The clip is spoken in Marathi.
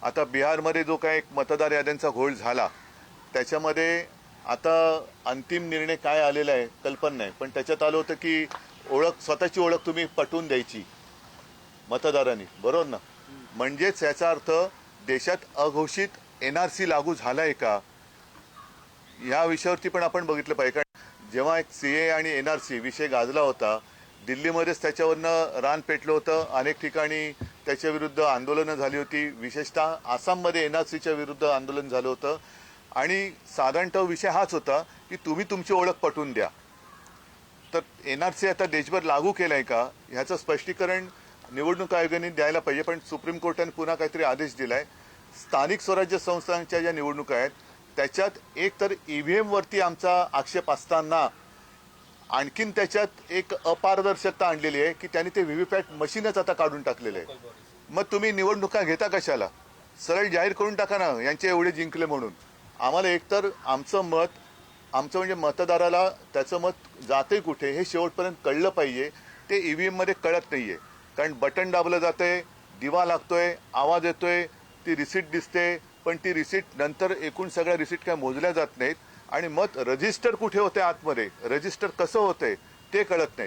आता बिहारमध्ये जो काय एक मतदार याद्यांचा घोळ झाला त्याच्यामध्ये आता अंतिम निर्णय काय आलेला आहे कल्पना नाही, पण त्याच्यात आलं होतं की स्वतःची ओळख तुम्ही पटवून द्यायची मतदारांनी, बरोबर ना? म्हणजेच याचा अर्थ देशात अघोषित एनआरसी लागू झालाय का या विषयावरती पण आपण बघितलं पाहिजे. कारण जेव्हा एक सीए आणि एनआरसी विषय गाजला होता, दिल्लीमध्येच त्याच्यावरनं रान पेटलं होतं, अनेक ठिकाणी त्याच्या विरुद्ध आंदोलनं झाली होती, विशेषतः आसाममध्ये एनआरसीच्या विरुद्ध आंदोलन झालं होतं. आणि साधारणतः विषय हाच होता की तुम्ही तुमची ओळख पटवून द्या. तर एनआरसी आता देशभर लागू केलाय का ह्याचं स्पष्टीकरण निवडणूक आयोगाने द्यायला पाहिजे. पण सुप्रीम कोर्टाने पुन्हा काहीतरी आदेश दिलाय. स्थानिक स्वराज्य संस्थांच्या ज्या निवडणुका आहेत त्याच्यात एक तर ईव्हीएम वरती आमचा आक्षेप असताना आणखीन त्याच्यात एक अपारदर्शकता आणलेली आहे की त्यांनी ते व्हीव्हीपॅट मशीनच आता काढून टाकलेले आहे. मग तुम्ही निवडणुका घेता कशाला? सरळ जाहीर करून टाका ना यांचे एवढे जिंकले म्हणून. आम्हाला एकतर आमचं म्हणजे मतदाराला त्याचं मत जाते कुठे हे शेवटपर्यंत कळलं पाहिजे. ते ईव्हीएममध्ये कळत नाहीये. कारण बटन दाबलं जातंय, दिवा लागतोय, आवाज येतोय, ती रिसीट दिसते, पण ती रिसीट नंतर एकूण सगळ्या रिसीट काय मोजल्या जात नाहीत आणि मत रजिस्टर कुठे होते आतमध्ये, रजिस्टर कसं होतंय ते कळत नाही.